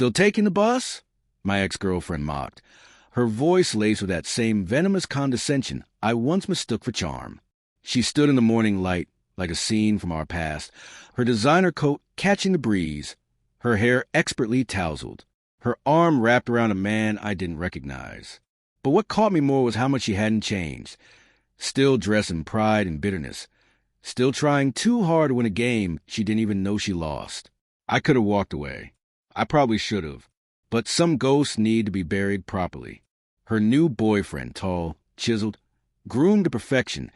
Still taking the bus? My ex-girlfriend mocked, her voice laced with that same venomous condescension I once mistook for charm. She stood in the morning light like a scene from our past, her designer coat catching the breeze, her hair expertly tousled, her arm wrapped around a man I didn't recognize. But what caught me more was how much she hadn't changed. Still dressed in pride and bitterness. Still trying too hard to win a game she didn't even know she lost. I could have walked away. I probably should have. But some ghosts need to be buried properly. Her new boyfriend, tall, chiseled, groomed to perfection,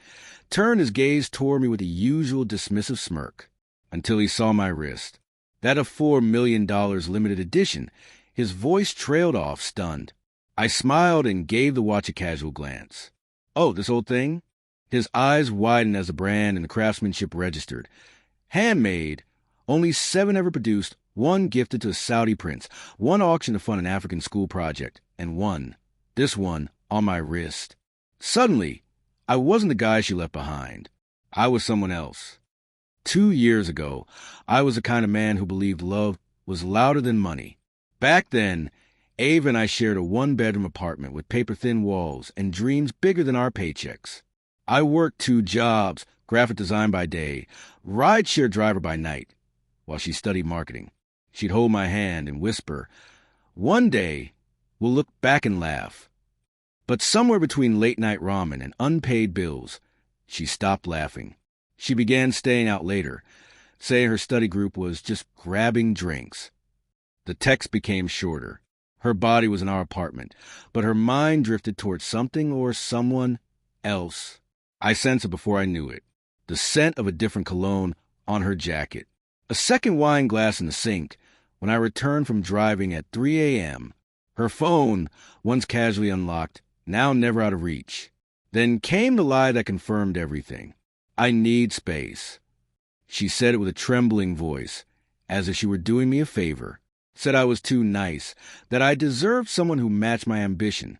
turned his gaze toward me with the usual dismissive smirk, until he saw my wrist. That of $4 million limited edition. His voice trailed off, stunned. I smiled and gave the watch a casual glance. Oh, this old thing? His eyes widened as the brand and the craftsmanship registered. Handmade, only 7 ever produced, 1 gifted to a Saudi prince, 1 auctioned to fund an African school project, and 1, this one, on my wrist. Suddenly, I wasn't the guy she left behind. I was someone else. 2 years ago, I was the kind of man who believed love was louder than money. Back then, Ava and I shared a 1-bedroom apartment with paper-thin walls and dreams bigger than our paychecks. I worked 2 jobs, graphic design by day, rideshare driver by night, while she studied marketing. She'd hold my hand and whisper, "One day, we'll look back and laugh." But somewhere between late-night ramen and unpaid bills, she stopped laughing. She began staying out later, saying her study group was just grabbing drinks. The text became shorter. Her body was in our apartment, but her mind drifted towards something or someone else. I sensed it before I knew it. The scent of a different cologne on her jacket. A second wine glass in the sink when I returned from driving at 3 a.m. Her phone, once casually unlocked, now never out of reach. Then came the lie that confirmed everything. I need space. She said it with a trembling voice, as if she were doing me a favor. Said I was too nice, that I deserved someone who matched my ambition.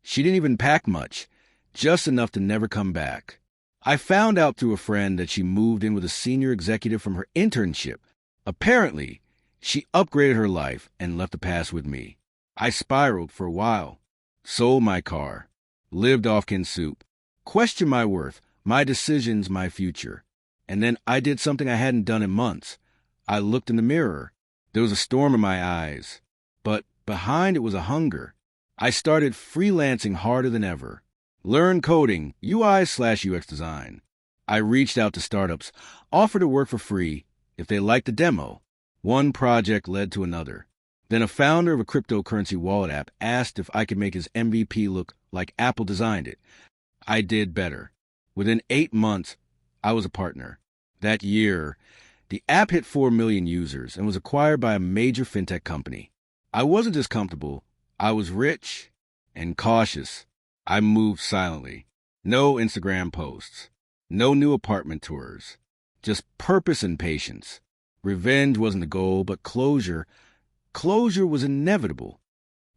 She didn't even pack much, just enough to never come back. I found out through a friend that she moved in with a senior executive from her internship. Apparently, she upgraded her life and left the past with me. I spiraled for a while, sold my car, lived off canned soup, questioned my worth, my decisions, my future. And then I did something I hadn't done in months. I looked in the mirror. There was a storm in my eyes, but behind it was a hunger. I started freelancing harder than ever. Learned coding, UI/UX design. I reached out to startups, offered to work for free if they liked the demo. One project led to another. Then a founder of a cryptocurrency wallet app asked if I could make his MVP look like Apple designed it. I did better. Within 8 months, I was a partner. That year, the app hit 4 million users and was acquired by a major fintech company. I wasn't just comfortable. I was rich and cautious. I moved silently. No Instagram posts. No new apartment tours. Just purpose and patience. Revenge wasn't the goal, but closure was inevitable.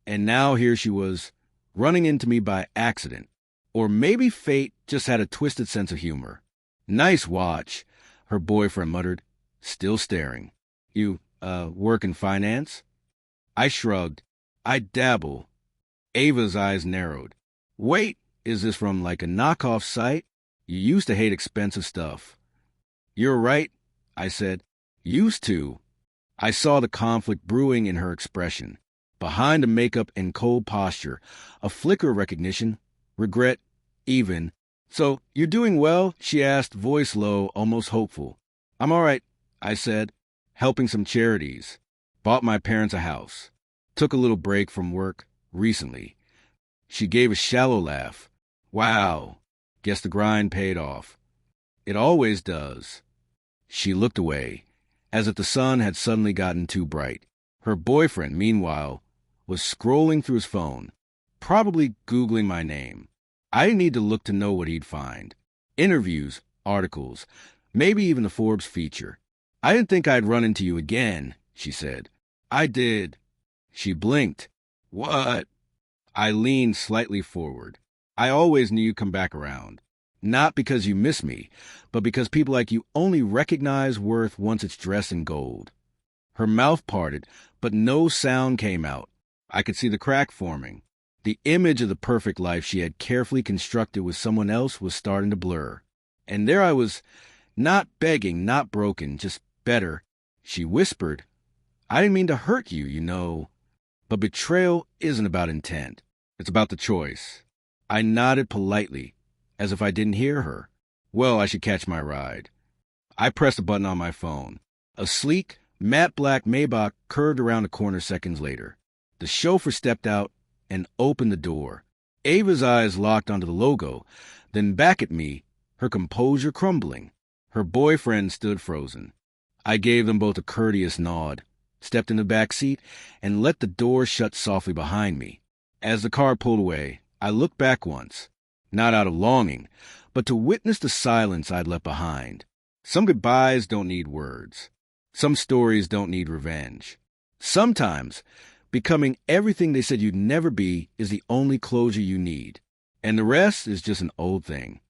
And now here she was, running into me by accident. Or maybe fate just had a twisted sense of humor. "Nice watch," her boyfriend muttered, still staring. "You, work in finance?" I shrugged. "I dabble." Ava's eyes narrowed. "Wait, is this from like a knockoff site? You used to hate expensive stuff." "You're right," I said. "Used to." I saw the conflict brewing in her expression. Behind the makeup and cold posture, a flicker of recognition, regret, even. "So, you're doing well?" she asked, voice low, almost hopeful. "I'm all right," I said. "Helping some charities. Bought my parents a house. Took a little break from work recently." She gave a shallow laugh. "Wow. Guess the grind paid off." "It always does." She looked away, as if the sun had suddenly gotten too bright. Her boyfriend, meanwhile, was scrolling through his phone, probably Googling my name. I didn't need to look to know what he'd find. Interviews, articles, maybe even the Forbes feature. "I didn't think I'd run into you again," she said. "I did." She blinked. "What?" I leaned slightly forward. "I always knew you'd come back around. Not because you miss me, but because people like you only recognize worth once it's dressed in gold." Her mouth parted, but no sound came out. I could see the crack forming. The image of the perfect life she had carefully constructed with someone else was starting to blur. And there I was, not begging, not broken, just better. She whispered, "I didn't mean to hurt you, you know." But betrayal isn't about intent. It's about the choice. I nodded politely, as if I didn't hear her. Well, I should catch my ride. I pressed a button on my phone. A sleek, matte black Maybach curved around the corner seconds later. The chauffeur stepped out and opened the door. Ava's eyes locked onto the logo, then back at me, her composure crumbling. Her boyfriend stood frozen. I gave them both a courteous nod, stepped in the back seat, and let the door shut softly behind me. As the car pulled away, I looked back once, not out of longing, but to witness the silence I'd left behind. Some goodbyes don't need words. Some stories don't need revenge. Sometimes, becoming everything they said you'd never be is the only closure you need, and the rest is just an old thing.